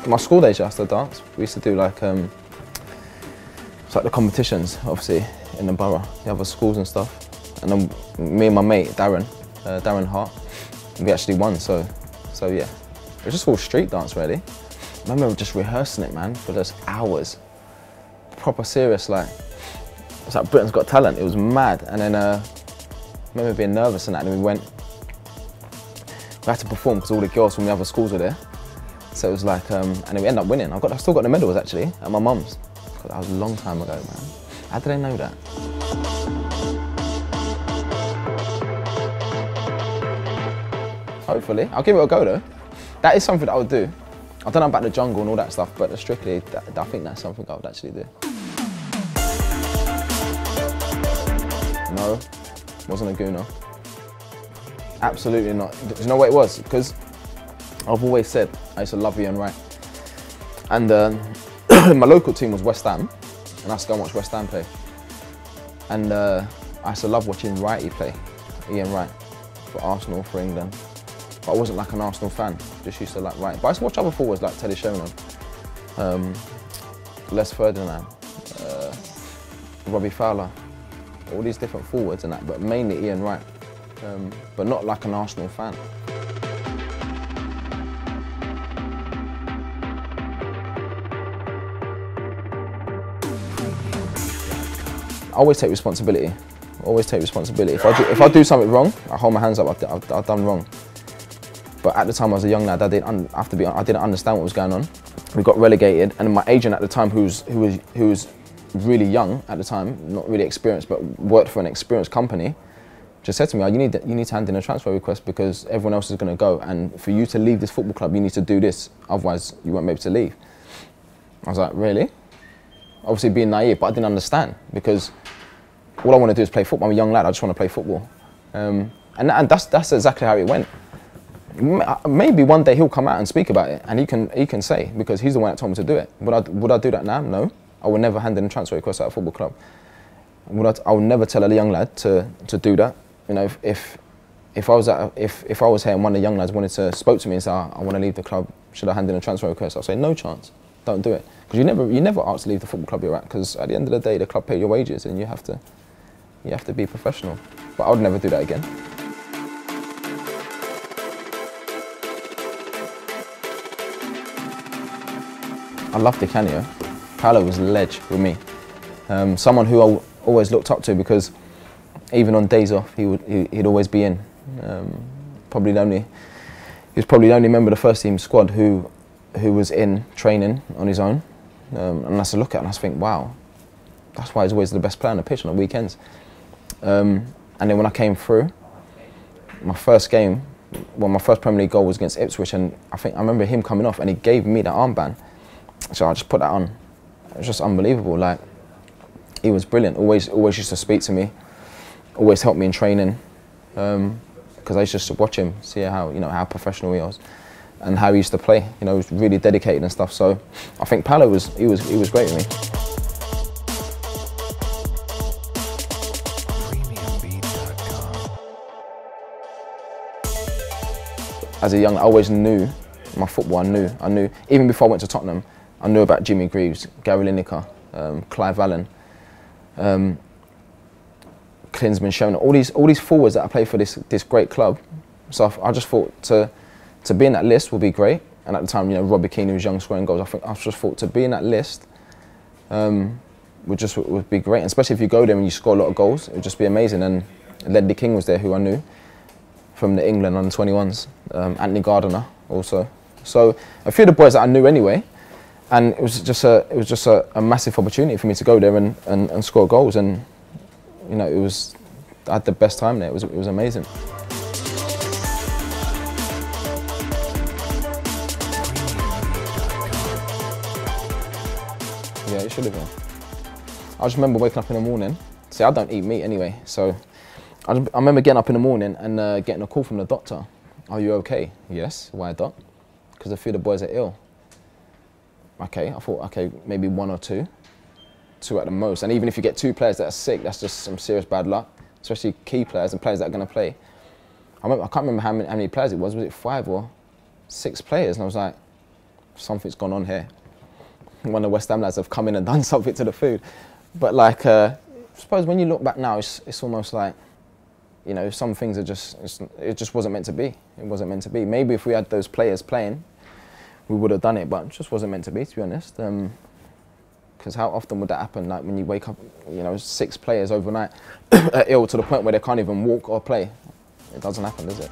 My school days, I used to dance. We used to do like, it's like the competitions, obviously, in the borough, the other schools and stuff. And then me and my mate, Darren Hart, we actually won, so yeah. It was just all street dance, really. I remember just rehearsing it, man, for just hours. Proper serious, like, it's like Britain's Got Talent, it was mad. And then I remember being nervous and that, and then we had to perform because all the girls from the other schools were there. So it was like, and then we ended up winning. I still got the medals actually, at my mum's. God, that was a long time ago, man. How did I know that? Hopefully. I'll give it a go though. That is something that I would do. I don't know about the jungle and all that stuff, but strictly, I think that's something I would actually do. No, wasn't a gooner. Absolutely not. Do you know what it was? Because I've always said I used to love Ian Wright. And my local team was West Ham, and I used to go and watch West Ham play. And I used to love watching Wrighty play, Ian Wright, for Arsenal, for England. But I wasn't like an Arsenal fan, just used to like Wright. But I used to watch other forwards like Teddy Sheringham, Les Ferdinand, Robbie Fowler, all these different forwards and that, but mainly Ian Wright, but not like an Arsenal fan. I always take responsibility. Always take responsibility. If I do something wrong, I hold my hands up. I've done wrong. But at the time I was a young lad, I didn't understand what was going on. We got relegated, and my agent at the time, who was really young at the time, not really experienced, but worked for an experienced company, just said to me, oh, you need to hand in a transfer request because everyone else is going to go, and for you to leave this football club, you need to do this, otherwise you won't be able to leave. I was like, really? Obviously being naive, but I didn't understand because all I want to do is play football. I'm a young lad, I just want to play football. And that's exactly how it went. Maybe one day he'll come out and speak about it, and he can say, because he's the one that told me to do it. Would I do that now? No. I would never hand in a transfer request at a football club. I would never tell a young lad to do that. You know, if I was here and one of the young lads spoke to me and said, I want to leave the club, should I hand in a transfer request? I'll say, no chance, don't do it. Because you never ask to leave the football club you're at, because at the end of the day, the club pay your wages and you have to be professional. But I would never do that again. I love Di Canio. Paolo was a ledge with me. Someone who I always looked up to, because even on days off, he'd always be in. He was probably the only member of the first team squad who was in training on his own. And I used to look at it and I used to think, wow, that's why he's always the best player on the pitch on the weekends. And then when I came through, my first game, my first Premier League goal was against Ipswich, and I remember him coming off and he gave me that armband. So I just put that on. It was just unbelievable. Like, he was brilliant. Always used to speak to me. Always helped me in training. Because I used to watch him, see how professional he was, and how he used to play. You know, he was really dedicated and stuff. So I think Paolo was great with me. As a young, I always knew my football. I knew even before I went to Tottenham. I knew about Jimmy Greaves, Gary Lineker, Clive Allen, Klinsmann, Shona, all these forwards that I played for this great club. So I just thought to be in that list would be great. And at the time, you know, Robbie Keane, who was young, scoring goals. I just thought to be in that list would be great. And especially if you go there and you score a lot of goals, it would just be amazing. And Ledley King was there, who I knew from the England under 21s. Anthony Gardiner also. So a few of the boys that I knew anyway. And it was just a massive opportunity for me to go there and score goals, and you know, I had the best time there. It was amazing. Yeah, it should have been. I just remember waking up in the morning. See, I don't eat meat anyway, so I remember getting up in the morning and getting a call from the doctor. Are you okay? Yes. Why, doc? Because a few of the boys are ill. Okay, I thought, okay, maybe one or two at the most. And even if you get 2 players that are sick, that's just some serious bad luck, especially key players and players that are going to play. I can't remember how many players it was. Was it 5 or 6 players? And I was like, something's gone on here. One of the West Ham lads have come in and done something to the food. But like, I suppose when you look back now, it's almost like, you know, some things are just, it just wasn't meant to be. It wasn't meant to be. Maybe if we had those players playing, we would have done it, but it just wasn't meant to be honest. Because how often would that happen? Like when you wake up, you know, 6 players overnight are ill to the point where they can't even walk or play. It doesn't happen, does it?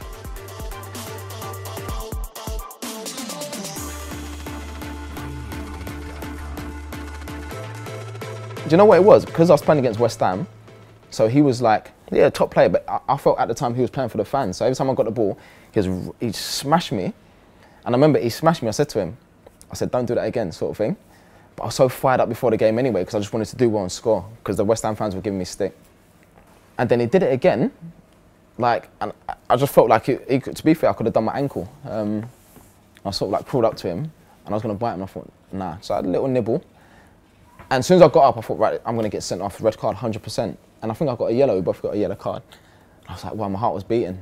Do you know what it was? Because I was playing against West Ham, so he was like, yeah, top player, but I felt at the time he was playing for the fans. So every time I got the ball, he smashed me. And I remember he smashed me, I said to him, I said, don't do that again, sort of thing. But I was so fired up before the game anyway, because I just wanted to do well and score, because the West Ham fans were giving me stick. And then he did it again, like, and I just felt like, to be fair, I could have done my ankle. I sort of like crawled up to him, and I was going to bite him, and I thought, nah. So I had a little nibble. And as soon as I got up, I thought, right, I'm going to get sent off, red card, 100%. And I think I got a yellow, we both got a yellow card. I was like, wow, my heart was beating.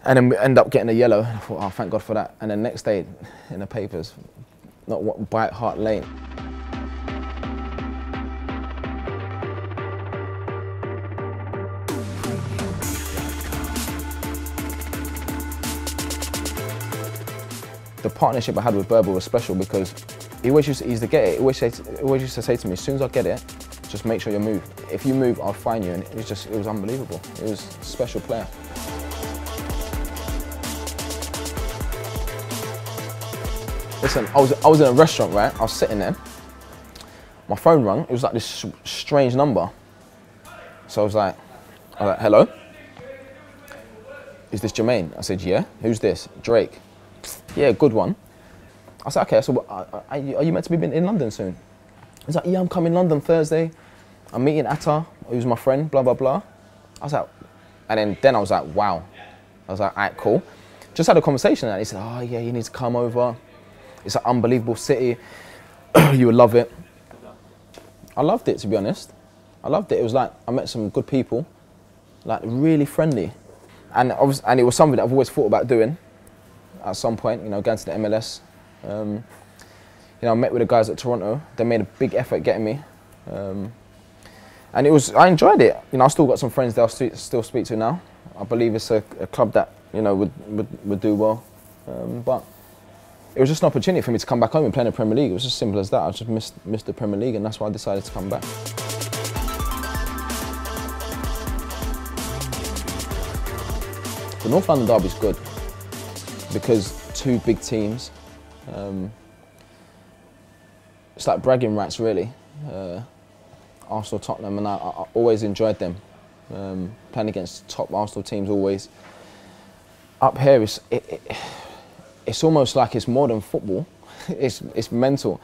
And then we ended up getting a yellow. I thought, oh, thank God for that. And then next day, in the papers, not what, Bite Heart Lane. The partnership I had with Berber was special because he always used to ease the get it. He always used to say to me, as soon as I get it, just make sure you move. If you move, I'll find you. And it was unbelievable. It was a special player. Listen, I was in a restaurant, right? I was sitting there. My phone rang. It was like this strange number. So I was like, hello? Is this Jermain? I said, yeah. Who's this? Drake. Yeah, good one. I said, okay, so are you meant to be in London soon? He's like, yeah, I'm coming London Thursday. I'm meeting Atta, who's my friend, blah, blah, blah. I was like, and then I was like, wow. I was like, all right, cool. Just had a conversation and he said, oh yeah, you need to come over. It's an unbelievable city. You would love it. I loved it, to be honest. I loved it. It was like, I met some good people, like really friendly. And it was something that I've always thought about doing at some point, you know, going to the MLS. You know, I met with the guys at Toronto. They made a big effort getting me. And I enjoyed it. You know, I still got some friends that I still speak to now. I believe it's a club that, you know, would do well. But it was just an opportunity for me to come back home and play in the Premier League. It was just simple as that. I just missed the Premier League, and that's why I decided to come back. The North London derby is good because 2 big teams. It's like bragging rights, really. Arsenal, Tottenham, and I always enjoyed them. Playing against top Arsenal teams always. Up here, it's almost like it's more than football. It's mental.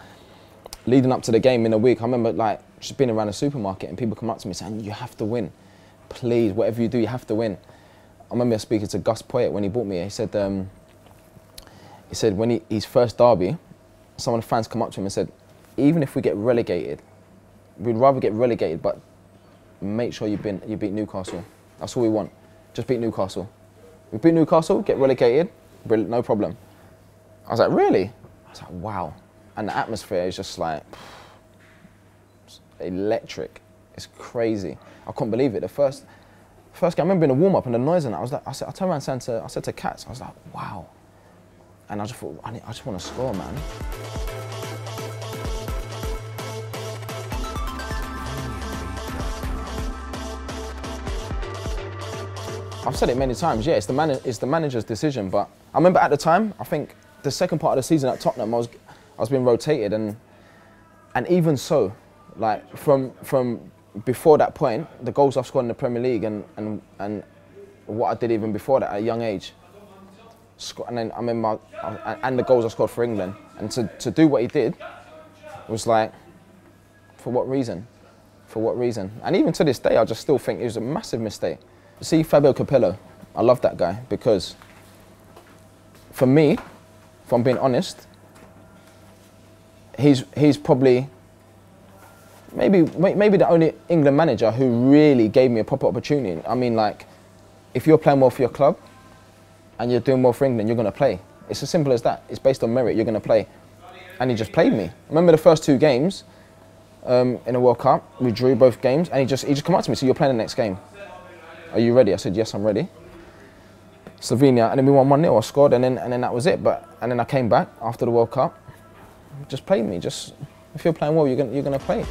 Leading up to the game in a week, I remember like just being around a supermarket and people come up to me saying, you have to win. Please, whatever you do, you have to win. I remember speaking to Gus Poyet when he bought me. He said when his first derby, some of the fans come up to him and said, even if we get relegated, we'd rather get relegated, but make sure you beat Newcastle. That's all we want. Just beat Newcastle. We beat Newcastle, get relegated, no problem. I was like, really? I was like, wow. And the atmosphere is just like electric. It's crazy. I couldn't believe it. The first game, I remember in the warm-up and the noise and I turned around and I said to Katz, I was like, wow. And I just thought, I just want to score, man. I've said it many times, yeah, it's the manager's decision, but I remember at the time, I think the second part of the season at Tottenham, I was being rotated, and even so, like from before that point, the goals I've scored in the Premier League and what I did even before that at a young age, and then I remember, and the goals I scored for England, and to do what he did was like, for what reason? For what reason? And even to this day, I just still think it was a massive mistake. See Fabio Capello, I love that guy because for me, if I'm being honest, he's probably maybe the only England manager who really gave me a proper opportunity. I mean, like, if you're playing well for your club and you're doing well for England, you're going to play. It's as simple as that. It's based on merit, you're going to play. and he just played me. I remember the first 2 games in the World Cup, we drew both games, and he just come up to me, so you're playing the next game. Are you ready? I said, yes, I'm ready. Slovenia, and then we won 1-0. I scored, and then that was it. And then I came back after the World Cup. Just played me. Just if you're playing well, you're gonna play.